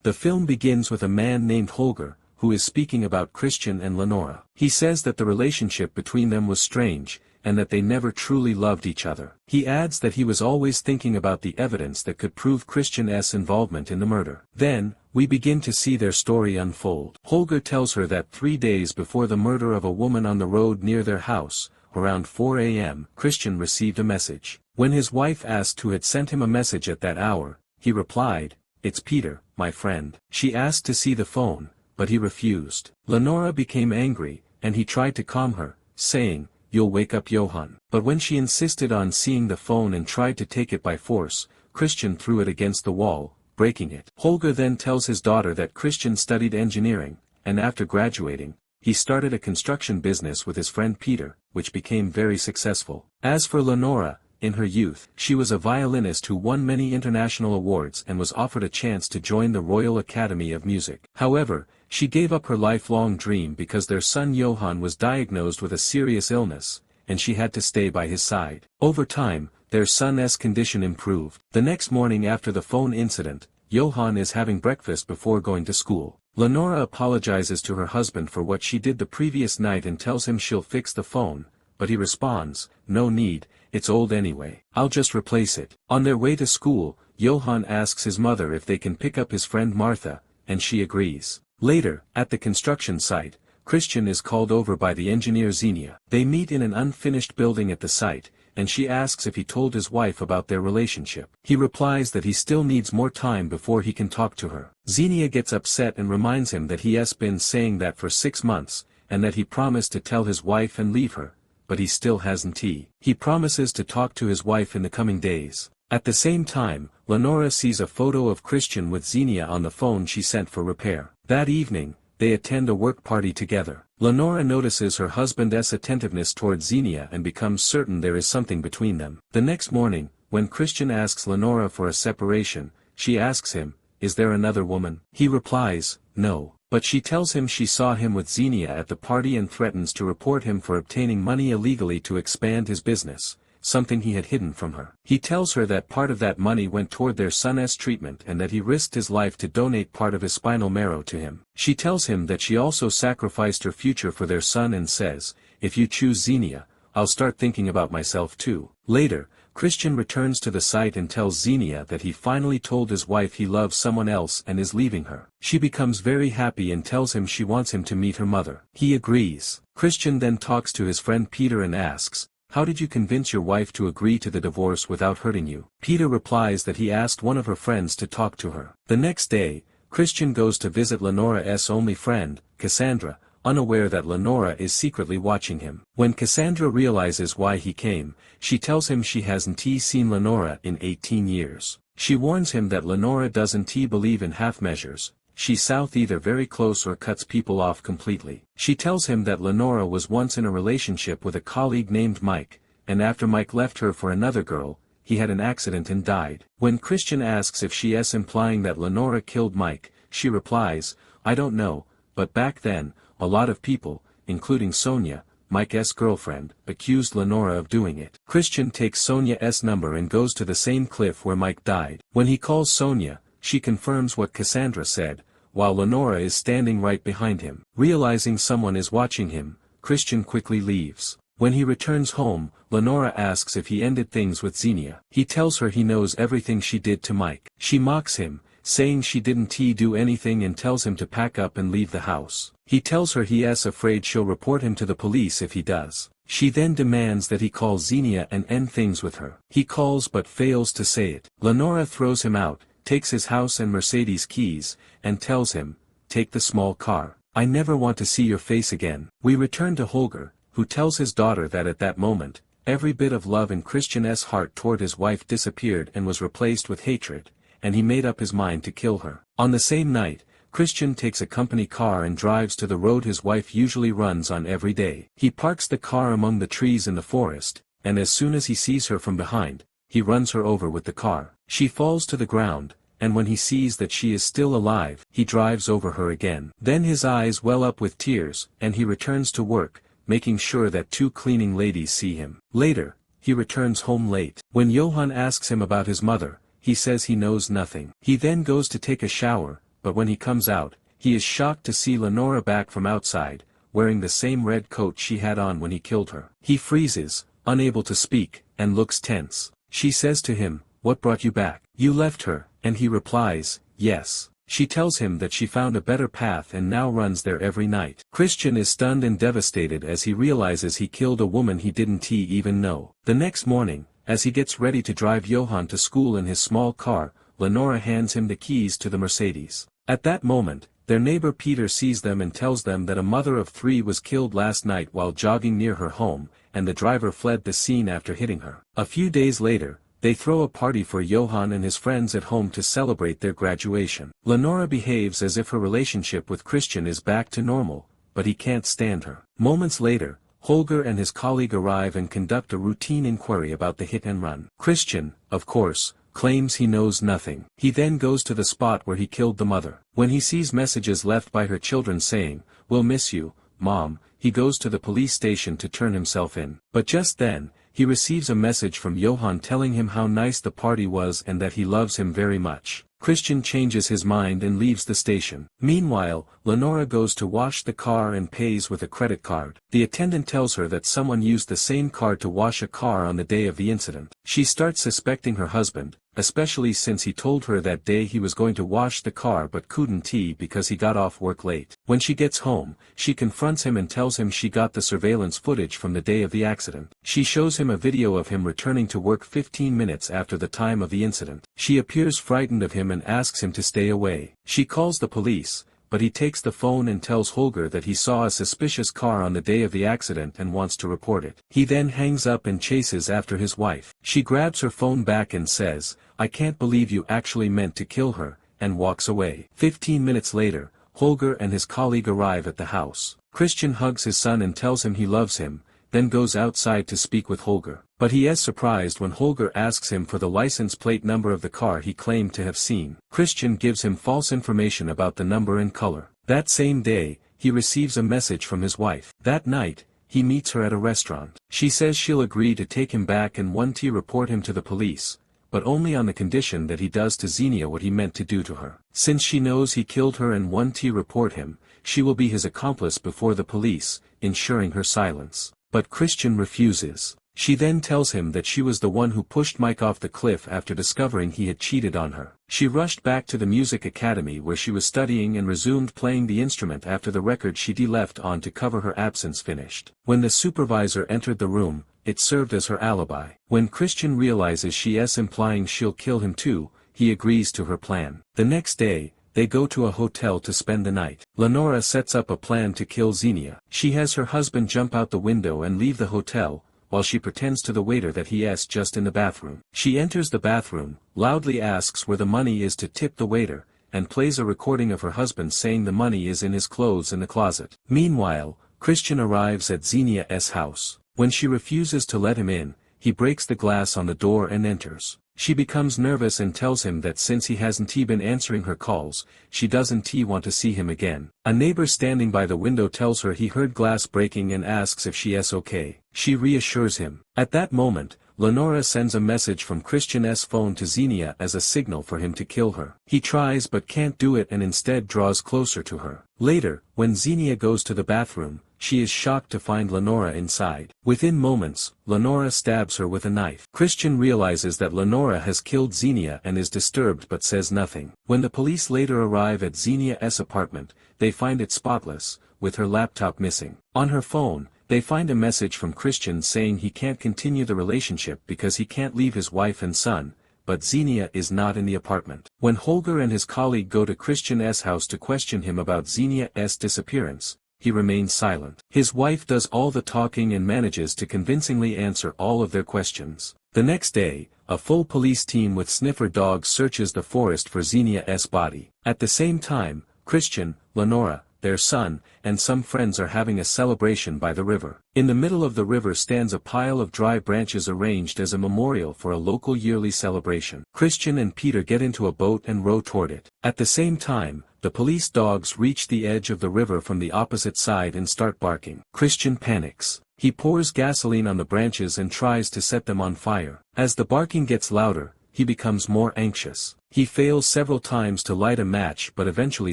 The film begins with a man named Holger, who is speaking about Christian and Lenora. He says that the relationship between them was strange, and that they never truly loved each other. He adds that he was always thinking about the evidence that could prove Christian's involvement in the murder. Then, we begin to see their story unfold. Holger tells her that 3 days before the murder of a woman on the road near their house, around 4 a.m., Christian received a message. When his wife asked who had sent him a message at that hour, he replied, "It's Peter, my friend." She asked to see the phone, but he refused. Lenora became angry, and he tried to calm her, saying, "You'll wake up Johann." But when she insisted on seeing the phone and tried to take it by force, Christian threw it against the wall, breaking it. Holger then tells his daughter that Christian studied engineering, and after graduating, he started a construction business with his friend Peter, which became very successful. As for Lenora, in her youth, she was a violinist who won many international awards and was offered a chance to join the Royal Academy of Music. However, she gave up her lifelong dream because their son Johann was diagnosed with a serious illness, and she had to stay by his side. Over time, their son's condition improved. The next morning after the phone incident, Johann is having breakfast before going to school. Lenora apologizes to her husband for what she did the previous night and tells him she'll fix the phone, but he responds, "No need, it's old anyway. I'll just replace it." On their way to school, Johann asks his mother if they can pick up his friend Martha, and she agrees. Later, at the construction site, Christian is called over by the engineer Xenia. They meet in an unfinished building at the site, and she asks if he told his wife about their relationship. He replies that he still needs more time before he can talk to her. Xenia gets upset and reminds him that he has been saying that for 6 months, and that he promised to tell his wife and leave her, but he still hasn't. He promises to talk to his wife in the coming days. At the same time, Lenora sees a photo of Christian with Xenia on the phone she sent for repair. That evening, they attend a work party together. Lenora notices her husband's attentiveness towards Xenia and becomes certain there is something between them. The next morning, when Christian asks Lenora for a separation, she asks him, "Is there another woman?" He replies, "No," but she tells him she saw him with Xenia at the party and threatens to report him for obtaining money illegally to expand his business, something he had hidden from her. He tells her that part of that money went toward their son's treatment and that he risked his life to donate part of his spinal marrow to him. She tells him that she also sacrificed her future for their son and says, "If you choose Xenia, I'll start thinking about myself too." Later, Christian returns to the site and tells Xenia that he finally told his wife he loves someone else and is leaving her. She becomes very happy and tells him she wants him to meet her mother. He agrees. Christian then talks to his friend Peter and asks, "How did you convince your wife to agree to the divorce without hurting you?" Peter replies that he asked one of her friends to talk to her. The next day, Christian goes to visit Lenora's only friend, Cassandra, unaware that Lenora is secretly watching him. When Cassandra realizes why he came, she tells him she hasn't seen Lenora in 18 years. She warns him that Lenora doesn't believe in half measures. She's either very close or cuts people off completely. She tells him that Lenora was once in a relationship with a colleague named Mike, and after Mike left her for another girl, he had an accident and died. When Christian asks if she is implying that Lenora killed Mike, she replies, "I don't know, but back then, a lot of people, including Sonia, Mike's girlfriend, accused Lenora of doing it." Christian takes Sonia's number and goes to the same cliff where Mike died. When he calls Sonia, she confirms what Cassandra said, while Lenora is standing right behind him. Realizing someone is watching him, Christian quickly leaves. When he returns home, Lenora asks if he ended things with Xenia. He tells her he knows everything she did to Mike. She mocks him, saying she didn't do anything and tells him to pack up and leave the house. He tells her he is afraid she'll report him to the police if he does. She then demands that he call Xenia and end things with her. He calls but fails to say it. Lenora throws him out, takes his house and Mercedes keys, and tells him, "Take the small car. I never want to see your face again." We return to Holger, who tells his daughter that at that moment, every bit of love in Christian's heart toward his wife disappeared and was replaced with hatred, and he made up his mind to kill her. On the same night, Christian takes a company car and drives to the road his wife usually runs on every day. He parks the car among the trees in the forest, and as soon as he sees her from behind, he runs her over with the car. She falls to the ground, and when he sees that she is still alive, he drives over her again. Then his eyes well up with tears, and he returns to work, making sure that 2 cleaning ladies see him. Later, he returns home late. When Johann asks him about his mother, he says he knows nothing. He then goes to take a shower, but when he comes out, he is shocked to see Lenora back from outside, wearing the same red coat she had on when he killed her. He freezes, unable to speak, and looks tense. She says to him, "What brought you back?" "You left her," and he replies, "Yes." She tells him that she found a better path and now runs there every night. Christian is stunned and devastated as he realizes he killed a woman he didn't even know. The next morning, as he gets ready to drive Johann to school in his small car, Lenora hands him the keys to the Mercedes. At that moment, their neighbor Peter sees them and tells them that a mother of 3 was killed last night while jogging near her home, and the driver fled the scene after hitting her. A few days later, they throw a party for Johann and his friends at home to celebrate their graduation. Lenora behaves as if her relationship with Christian is back to normal, but he can't stand her. Moments later, Holger and his colleague arrive and conduct a routine inquiry about the hit and run. Christian, of course, claims he knows nothing. He then goes to the spot where he killed the mother. When he sees messages left by her children saying, "We'll miss you, Mom," he goes to the police station to turn himself in. But just then, he receives a message from Johann telling him how nice the party was and that he loves him very much. Christian changes his mind and leaves the station. Meanwhile, Lenora goes to wash the car and pays with a credit card. The attendant tells her that someone used the same card to wash a car on the day of the incident. She starts suspecting her husband, especially since he told her that day he was going to wash the car but couldn't because he got off work late. When she gets home, she confronts him and tells him she got the surveillance footage from the day of the accident. She shows him a video of him returning to work 15 minutes after the time of the incident. She appears frightened of him and asks him to stay away. She calls the police, but he takes the phone and tells Holger that he saw a suspicious car on the day of the accident and wants to report it. He then hangs up and chases after his wife. She grabs her phone back and says, "I can't believe you actually meant to kill her," and walks away. 15 minutes later, Holger and his colleague arrive at the house. Christian hugs his son and tells him he loves him, then goes outside to speak with Holger. But he is surprised when Holger asks him for the license plate number of the car he claimed to have seen. Christian gives him false information about the number and color. That same day, he receives a message from his wife. That night, he meets her at a restaurant. She says she'll agree to take him back and report him to the police, but only on the condition that he does to Xenia what he meant to do to her. Since she knows he killed her and report him, she will be his accomplice before the police, ensuring her silence. But Christian refuses. She then tells him that she was the one who pushed Mike off the cliff after discovering he had cheated on her. She rushed back to the music academy where she was studying and resumed playing the instrument after the record she'd left on to cover her absence finished. When the supervisor entered the room, it served as her alibi. When Christian realizes she is implying she'll kill him too, he agrees to her plan. The next day, they go to a hotel to spend the night. Lenora sets up a plan to kill Xenia. She has her husband jump out the window and leave the hotel, while she pretends to the waiter that he is just in the bathroom. She enters the bathroom, loudly asks where the money is to tip the waiter, and plays a recording of her husband saying the money is in his clothes in the closet. Meanwhile, Christian arrives at Xenia's house. When she refuses to let him in, he breaks the glass on the door and enters. She becomes nervous and tells him that since he hasn't been answering her calls, she doesn't want to see him again. A neighbor standing by the window tells her he heard glass breaking and asks if she is okay. She reassures him. At that moment, Lenora sends a message from Christian's phone to Xenia as a signal for him to kill her. He tries but can't do it and instead draws closer to her. Later, when Xenia goes to the bathroom, she is shocked to find Lenora inside. Within moments, Lenora stabs her with a knife. Christian realizes that Lenora has killed Xenia and is disturbed but says nothing. When the police later arrive at Xenia's apartment, they find it spotless, with her laptop missing. On her phone, they find a message from Christian saying he can't continue the relationship because he can't leave his wife and son, but Xenia is not in the apartment. When Holger and his colleague go to Christian's house to question him about Xenia's disappearance, he remains silent. His wife does all the talking and manages to convincingly answer all of their questions. The next day, a full police team with sniffer dogs searches the forest for Xenia's body. At the same time, Christian, Lenora, their son, and some friends are having a celebration by the river. In the middle of the river stands a pile of dry branches arranged as a memorial for a local yearly celebration. Christian and Peter get into a boat and row toward it. At the same time, the police dogs reach the edge of the river from the opposite side and start barking. Christian panics. He pours gasoline on the branches and tries to set them on fire. As the barking gets louder, he becomes more anxious. He fails several times to light a match but eventually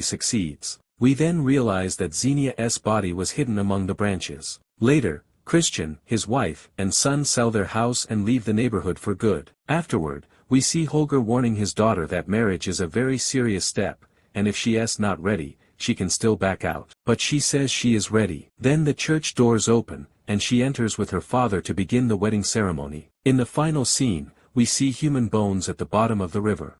succeeds. We then realize that Xenia's body was hidden among the branches. Later, Christian, his wife, and son sell their house and leave the neighborhood for good. Afterward, we see Holger warning his daughter that marriage is a very serious step, and if she is not ready, she can still back out. But she says she is ready. Then the church doors open, and she enters with her father to begin the wedding ceremony. In the final scene, we see human bones at the bottom of the river.